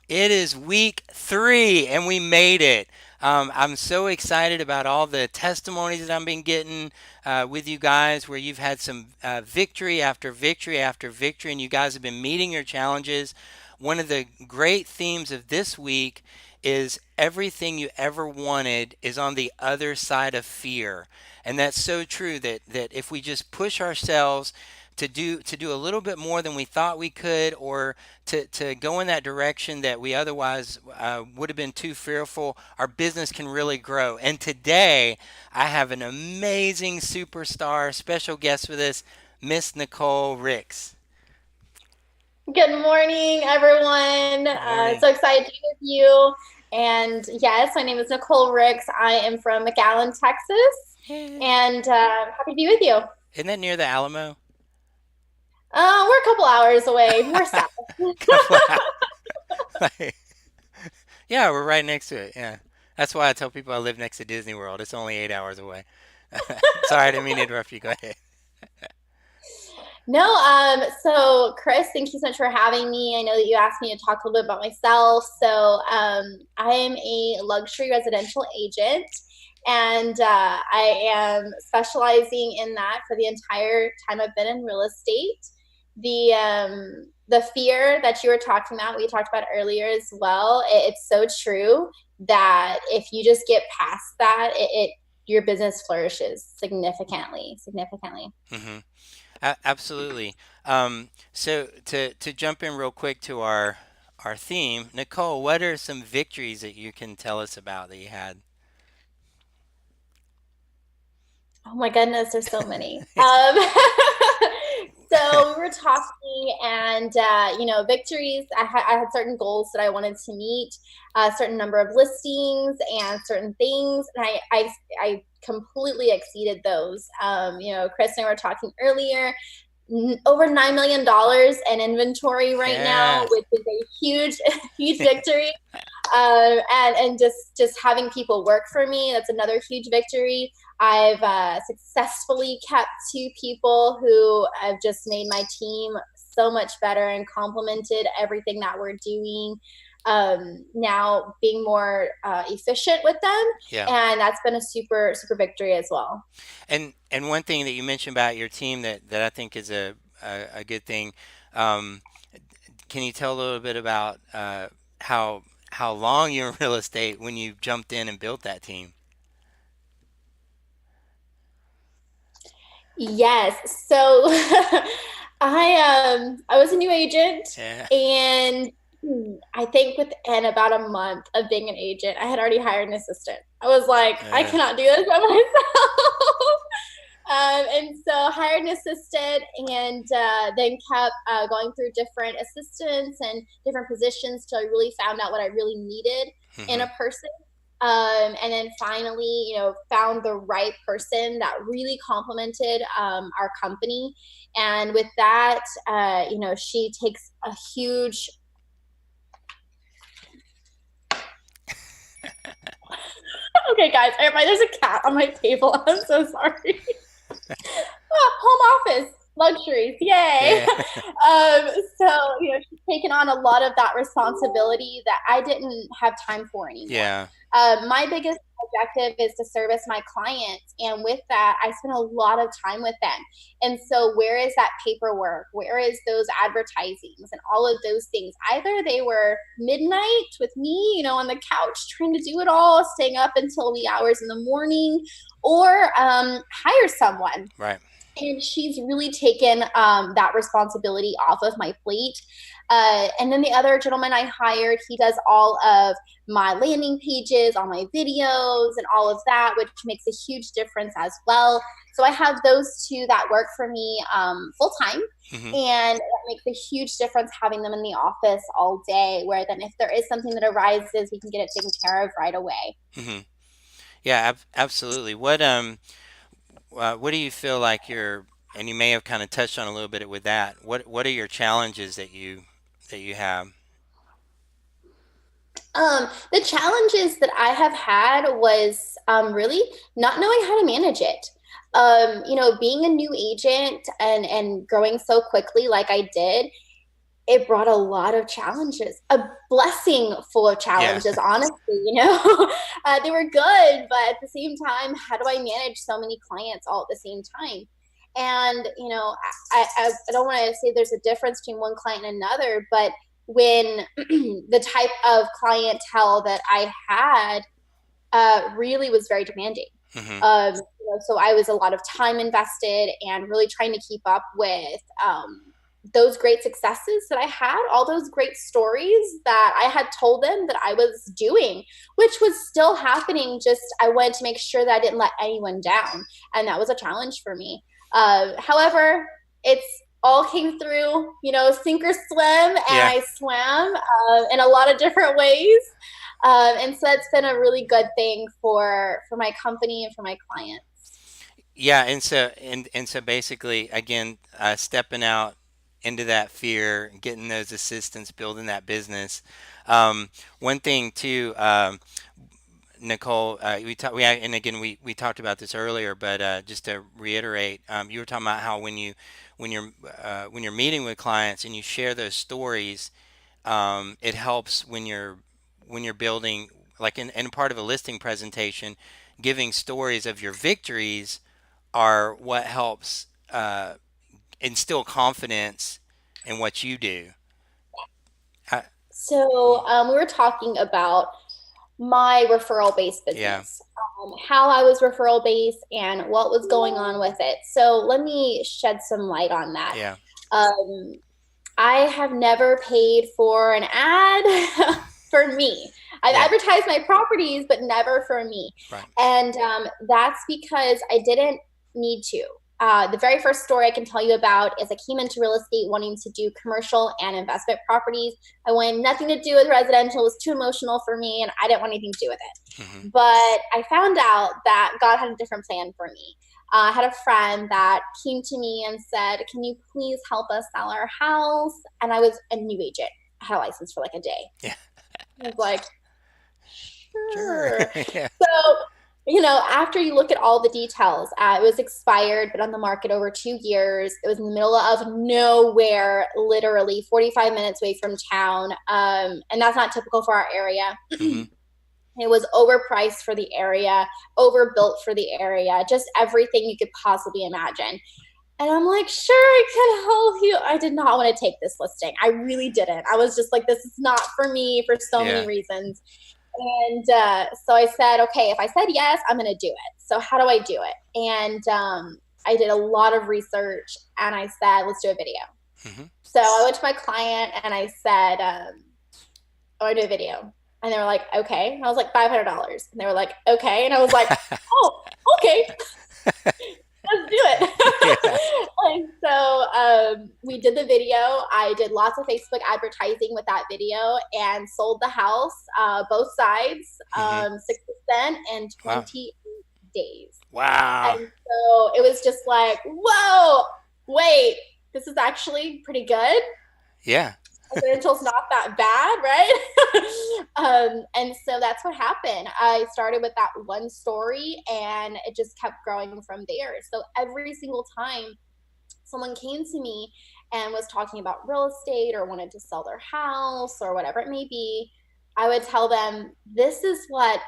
It is week 3 and we made it. I'm so excited about all the testimonies that I've been getting with you guys, where you've had some victory after victory after victory, and you guys have been meeting your challenges. One of the great themes of this week is everything you ever wanted is on the other side of fear. And that's so true that if we just push ourselves to do a little bit more than we thought we could, or to go in that direction that we otherwise would have been too fearful, our business can really grow. And today, I have an amazing superstar special guest with us, Miss Nicole Ricks. Good morning, everyone. Good morning. So excited to be with you. And yes, my name is Nicole Ricks. I am from McAllen, Texas, Yeah. and happy to be with you. Isn't that near the Alamo? We're a couple hours away. We're south. Couple of hours. Yeah, we're right next to it. Yeah. That's why I tell people I live next to Disney World. It's only 8 hours away. Sorry, I didn't mean to interrupt you. Go ahead. No, so Chris, thank you so much for having me. I know that you asked me to talk a little bit about myself. I am a luxury residential agent, and I am specializing in that for the entire time I've been in real estate. The fear that you were talking about, we talked about earlier as well. It's so true that if you just get past that, it your business flourishes significantly, significantly. Hmm. Absolutely. So to jump in real quick to our theme, Nicole, what are some victories that you can tell us about that you had? Oh my goodness, there's so many. It's So we were talking, and victories. I had certain goals that I wanted to meet, a certain number of listings and certain things, and I completely exceeded those. Chris and I were talking earlier. Over $9 million in inventory right now, yes. which is a huge, huge victory. And just having people work for me, that's another huge victory. I've successfully kept two people who have just made my team so much better and complemented everything that we're doing. Now being more efficient with them, Yeah. and that's been a super super victory as well. And one thing that you mentioned about your team that I think is a good thing. Um, can you tell a little bit about how long you're in real estate when you jumped in and built that team? Yes. So I was a new agent, Yeah. and I think within about a month of being an agent, I had already hired an assistant. I was like, I Uh, cannot do this by myself. And so hired an assistant, and then kept going through different assistants and different positions till I really found out what I really needed in hmm. a person. And then finally, found the right person that really complemented our company. And with that, she takes a huge. Okay, guys, everybody, there's a cat on my table. I'm so sorry. Home office luxuries, yay. Yeah. She's taken on a lot of that responsibility that I didn't have time for anymore. Yeah. My biggest objective is to service my clients, and with that I spend a lot of time with them. And so where is that paperwork, where is those advertisings and all of those things? Either they were midnight with me, on the couch trying to do it all, staying up until the hours in the morning, or hire someone. Right. And she's really taken that responsibility off of my plate. And then the other gentleman I hired, he does all of my landing pages, all my videos, and all of that, which makes a huge difference as well. So I have those two that work for me full time. Hmm. And that makes a huge difference having them in the office all day, where then if there is something that arises, we can get it taken care of right away. Hmm. Yeah. Absolutely. What do you feel like and you may have kind of touched on a little bit with that. What are your challenges that you have? The challenges that I have had was really not knowing how to manage it. Being a new agent and growing so quickly like I did, it brought a lot of challenges, a blessing full of Yeah. challenges, honestly. They were good, but at the same time, how do I manage so many clients all at the same time? And, I don't want to say there's a difference between one client and another, but when the type of clientele that I had really was very demanding. Hmm. So I was a lot of time invested and really trying to keep up with those great successes that I had, all those great stories that I had told them that I was doing, which was still happening. Just I wanted to make sure that I didn't let anyone down. And that was a challenge for me. However, it's all came through, sink or swim, and Yeah. I swam in a lot of different ways. And so that's been a really good thing for my company and for my clients. Yeah, and so basically, again, stepping out into that fear, getting those assistants, building that business. One thing too, Nicole, and again, we talked about this earlier, but just to reiterate, you were talking about how when you're meeting with clients and you share those stories, it helps when you're building, like in part of a listing presentation, giving stories of your victories are what helps instill confidence in what you do. I, So we were talking about my referral based yeah, business, how I was referral based and what was going on with it. So let me shed some light on that. yeah, Um, I have never paid for an ad for me. I've yeah, advertised my properties, but never for me. right. And that's because I didn't need to. The very first story I can tell you about is I came into real estate wanting to do commercial and investment properties. I wanted nothing to do with residential. It was too emotional for me, and I didn't want anything to do with Hmm. it. But I found out that God had a different plan for me. I had a friend that came to me and said, "Can you please help us sell our house?" And I was a new agent. I had a license for like a day. Yeah, I was like, sure. sure. Yeah. So, after you look at all the details, it was expired, but on the market over 2 years. It was in the middle of nowhere, literally 45 minutes away from town. And that's not typical for our area. Hmm. It was overpriced for the area, overbuilt for the area, just everything you could possibly imagine. And I'm like, sure, I can help you. I did not want to take this listing. I really didn't. I was just like, this is not for me for so many Yeah. reasons. And so I said, okay, if I said yes, I'm going to do it. So how do I do it? And I did a lot of research and I said, let's do a video. Hmm. So I went to my client and I said, I want to do a video. And they were like, okay. And I was like, $500. And they were like, okay. And I was like, oh, okay, let's do Yeah. it. And so we did the video. I did lots of Facebook advertising with that video and sold the house, both sides, Hmm. 6% in Wow. 28 days. Wow. And so it was just like, whoa, wait, this is actually pretty good. Yeah. Residential's not that bad, right? And so that's what happened. I started with that one story and it just kept growing from there. So every single time someone came to me and was talking about real estate or wanted to sell their house or whatever it may be, I would tell them, this is what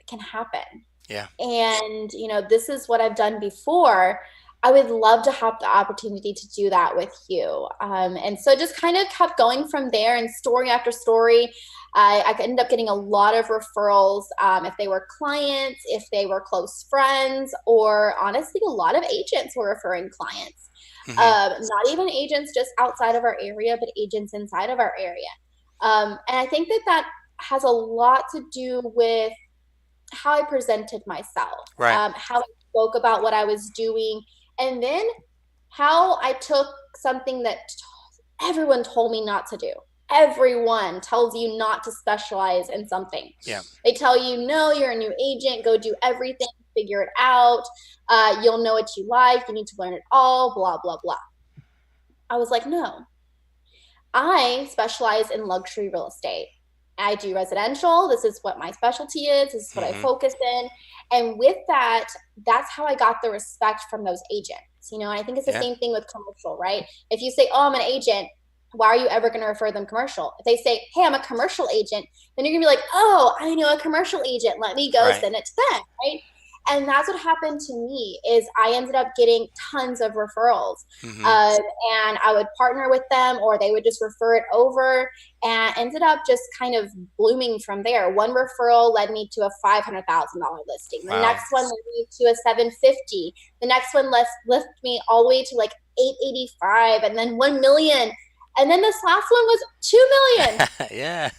can happen. Yeah. And, this is what I've done before. I would love to have the opportunity to do that with you. And so it just kind of kept going from there, and story after story. I ended up getting a lot of referrals, if they were clients, if they were close friends, or honestly, a lot of agents were referring clients. Hmm. Not even agents just outside of our area, but agents inside of our area. And I think that that has a lot to do with how I presented myself, Right. how I spoke about what I was doing, and then how I took something that everyone told me not to do. Everyone tells you not to specialize in something. Yeah. They tell you, no, you're a new agent, go do everything, figure it out. You'll know what you like, you need to learn it all, blah, blah, blah. I was like, no, I specialize in luxury real estate. I do residential. This is what my specialty is. This is what I Hmm. focus in. And with that, that's how I got the respect from those agents. And I think it's the Yeah. same thing with commercial, right? If you say, oh, I'm an agent, why are you ever going to refer them commercial? If they say, hey, I'm a commercial agent, then you're going to be like, oh, I know a commercial agent. Let me go Right. send it to them, right? And that's what happened to me is I ended up getting tons of referrals. Mm-hmm. Um, and I would partner with them or they would just refer it over and ended up just kind of blooming from there. One referral led me to a $500,000 listing. The Wow. next one led me to a 750. The next one lifted me all the way to like 885 and then 1 million. And then this last one was 2 million. Yeah.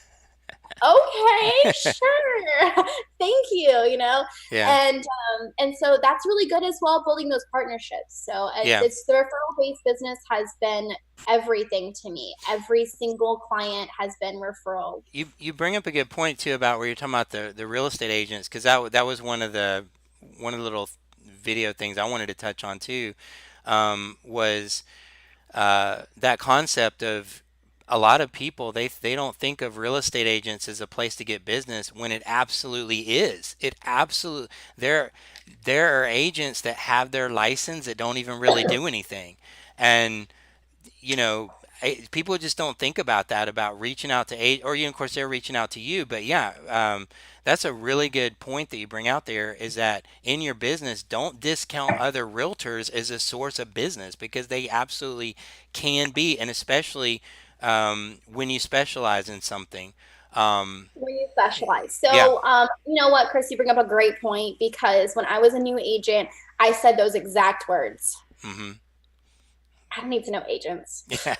Okay, sure. Thank you, Yeah. and so that's really good as well, building those partnerships. So Yeah. it's the referral based business has been everything to me. Every single client has been referral. You bring up a good point too about where you're talking about the real estate agents, because that was one of the little video things I wanted to touch on too, was that concept of a lot of people, they don't think of real estate agents as a place to get business when it absolutely is. It absolutely there are agents that have their license that don't even really do anything, and you know, people just don't think about that, about reaching out to or you, of course, they're reaching out to you. But yeah, that's a really good point that you bring out there. Is that in your business, don't discount other realtors as a source of business because they absolutely can be, and especially when you specialize in something. Um, When you specialize. yeah. So, you know what, Chris, you bring up a great point because when I was a new agent, I said those exact words. Hmm. I don't need to know agents. Yeah.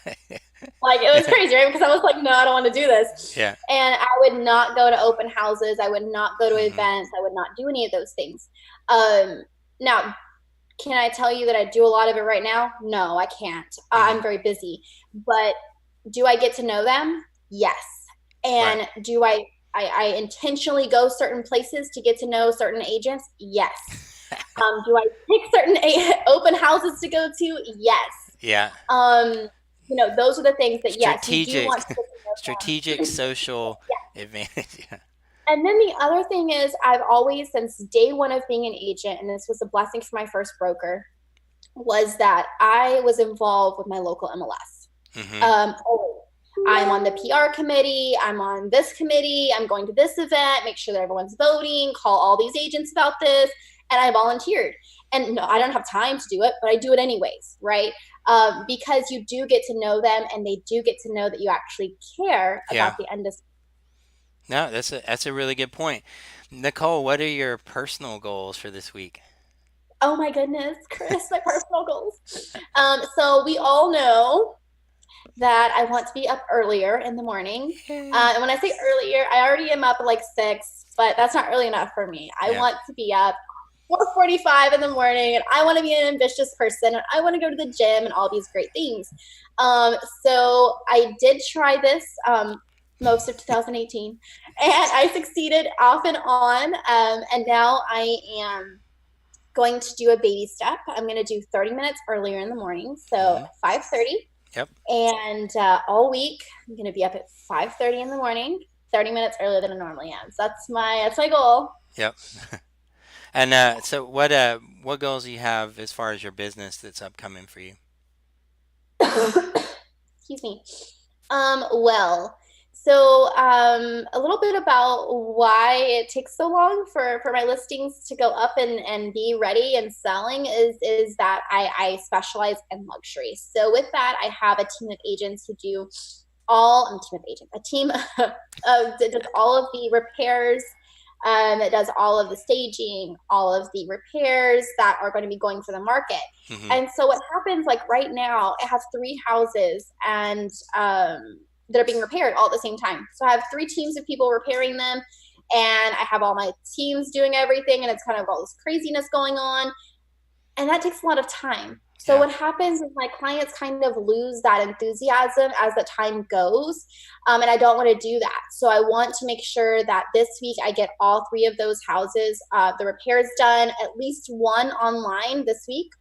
Like it was crazy, right? Because I was like, no, I don't want to do this. Yeah. And I would not go to open houses. I would not go to Hmm. events. I would not do any of those things. Um, Now, can I tell you that I do a lot of it right now? No, I can't. Hmm. I'm very busy. But do I get to know them? Yes. Right. And do I intentionally go certain places to get to know certain agents? Yes. Do I pick certain open houses to go to? Yes. Yeah. Um, those are the things that yes, you do Strategic, want to get to know strategic them. social Yeah. advantage. Yeah. And then the other thing is I've always, since day one of being an agent, and this was a blessing for my first broker, was that I was involved with my local MLS. Hmm. Always. I'm on the PR committee. I'm on this committee. I'm going to this event, make sure that everyone's voting, call all these agents about this. And I volunteered. And no, I don't have time to do it, but I do it anyways, right? Because you do get to know them and they do get to know that you actually care about Yeah. the end of. No, that's a really good point. Nicole, what are your personal goals for this week? Oh my goodness, Chris, my personal goals. So we all know that I want to be up earlier in the morning. Yay. And when I say earlier, I already am up at like 6, but that's not early enough for me. I Yeah. want to be up 4:45 in the morning, and I want to be an ambitious person, and I want to go to the gym and all these great things. Um, so I did try this most of 2018, and I succeeded off and on. And now I am going to do a baby step. I'm going to do 30 minutes earlier in the morning, so Hmm. 5:30, Yep. and all week I'm going to be up at 5:30 in the morning, 30 minutes earlier than I normally am. So that's my goal. Yep. And so what goals do you have as far as your business that's upcoming for you? Excuse me. Well, so a little bit about why it takes so long for my listings to go up and be ready and selling is that I specialize in luxury. So with that, I have a team of agents who do a team that does all of the repairs, that does all of the staging, all of the repairs that are going to be going for the market. Hmm. And so what happens, like right now, I have 3 houses and that are being repaired all at the same time. So I have 3 teams of people repairing them, and I have all my teams doing everything, and it's kind of all this craziness going on, and that takes a lot of time. So Yeah. what happens is my clients kind of lose that enthusiasm as the time goes, and I don't want to do that. So I want to make sure that this week I get all 3 of those houses, the repairs done, at least one online this week,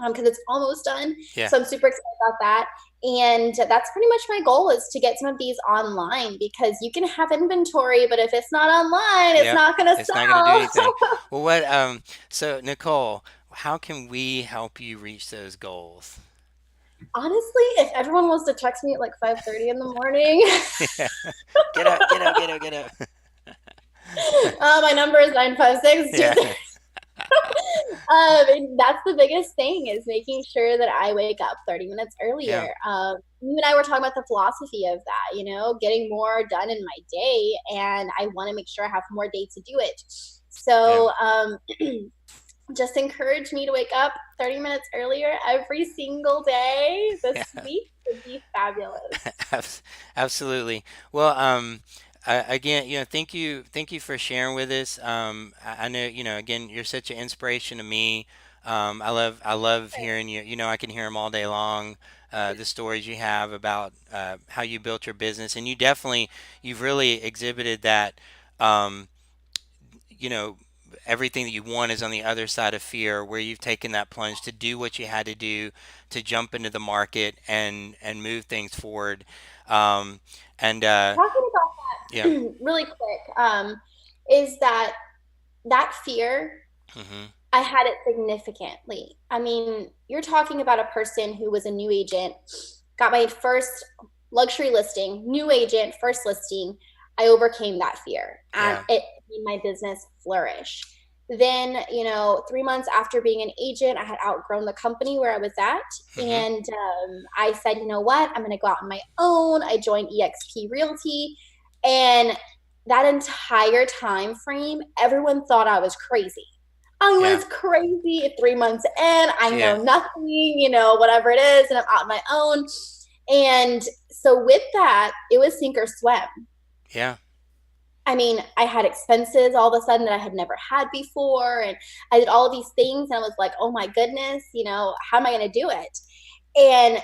because it's almost done. Yeah. So I'm super excited about that. And that's pretty much my goal, is to get some of these online, because you can have inventory, but if it's not online, it's Yep. not going to It's not gonna do sell. anything. Well, so Nicole, how can we help you reach those goals? Honestly, if everyone wants to text me at like 5:30 in the morning, Yeah. Get up, get up, get up, get up. my number is 956 Yeah. 2. And that's the biggest thing is making sure that I wake up 30 minutes Yeah. earlier. You and I were talking about the philosophy of that, getting more done in my day, and I want to make sure I have more day to do it. Yeah. So, just encourage me to wake up 30 minutes earlier every single day this Yeah. week would be fabulous. Absolutely. Well, again, thank you for sharing with us. I know, again, you're such an inspiration to me. I love hearing you. I can hear them all day long. The stories you have about how you built your business, and you've really exhibited that. Um, you know, everything that you want is on the other side of fear, where you've taken that plunge to do what you had to do to jump into the market and move things forward. Um, and Talking about yeah. that really quick, is that fear, Hmm. I had it significantly. I mean, you're talking about a person who was a new agent, got my first luxury listing, new agent, first listing. I overcame that fear and Yeah. it made my business flourish. Then, 3 months after being an agent, I had outgrown the company where I was at. Hmm. And I said, you know what? I'm going to go out on my own. I joined EXP Realty. And that entire time frame, everyone thought I was crazy. I Yeah. was crazy at 3 months in. I Yeah. know nothing, whatever it is, and I'm out on my own. And so with that, it was sink or swim. Yeah. I mean, I had expenses all of a sudden that I had never had before. And I did all of these things. And I was like, oh my goodness, how am I going to do it? And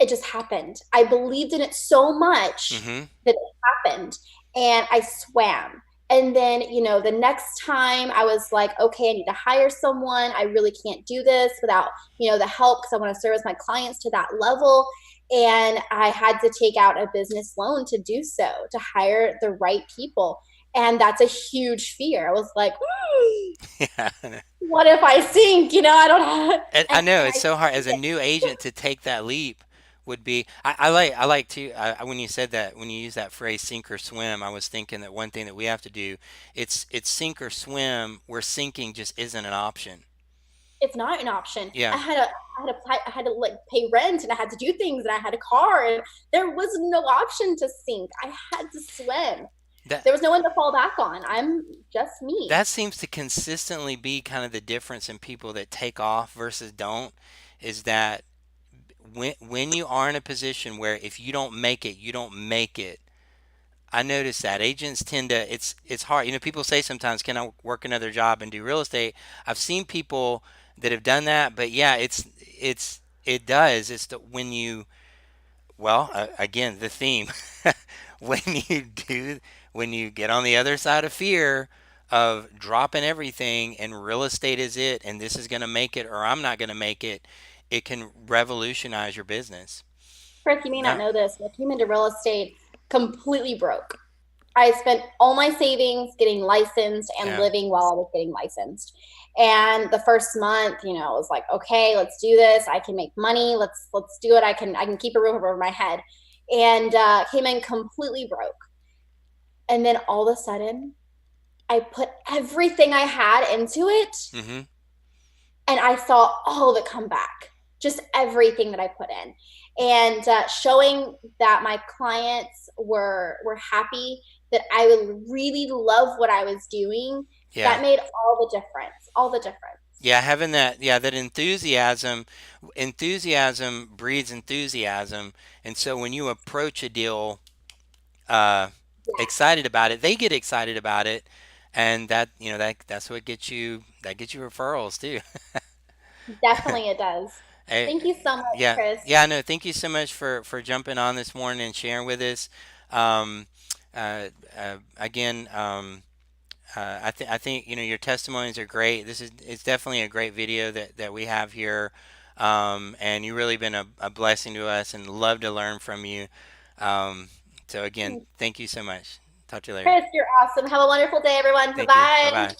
it just happened. I believed in it so much Hmm. that it happened. And I swam. And then, the next time I was like, okay, I need to hire someone. I really can't do this without, the help because I want to service my clients to that level. And I had to take out a business loan to do so, to hire the right people. And that's a huge fear. I was like, Yeah. what if I sink? I don't have, And I and know it's I so hard did as a it. new agent to take that leap would be. I like to when you said that, when you use that phrase sink or swim, I was thinking that one thing that we have to do, it's sink or swim, where sinking just isn't an option. It's not an option. I Yeah. had a I had to like pay rent and I had to do things and I had a car and there was no option to sink. I had to swim. That There was no one to fall back on. I'm just me. that seems to consistently be kind of the difference in people that take off versus don't, is that when you are in a position where if you don't make it, you don't make it. I notice that agents tend to, it's hard. People say sometimes, can I work another job and do real estate? I've seen people that have done that, but yeah, it does. It's the when you well, again, the theme. when you do when you get on the other side of fear of dropping everything and real estate is it and this is going to make it or I'm not going to make it, it can revolutionize your business. Chris, you may not No, know this, but I came into real estate completely broke. I spent all my savings getting licensed and yeah, living while I was getting licensed. And the first month, I was like, okay, let's do this. I can make money. Let's do it. I can keep a roof over my head. And came in completely broke. And then all of a sudden, I put everything I had into it mm-hmm, and I saw all of it come back, just everything that I put in, and showing that my clients were happy, that I would really love what I was doing. yeah. That made all the difference. All the difference. Yeah, having that, yeah, that enthusiasm breeds enthusiasm. And so when you approach a deal uh, Yeah, excited about it, they get excited about it, and that's what gets you referrals too. definitely it does. Eh, Thank you so much, yeah, Chris. yeah, no, thank you so much for jumping on this morning and sharing with us. Um, again, I think your testimonies are great. It's definitely a great video that we have here, and you've really been a blessing to us, and love to learn from you. Um, so again, thank you so much. Talk to you later. Chris, you're awesome. Have a wonderful day, everyone. Bye Thank you. Bye bye. bye.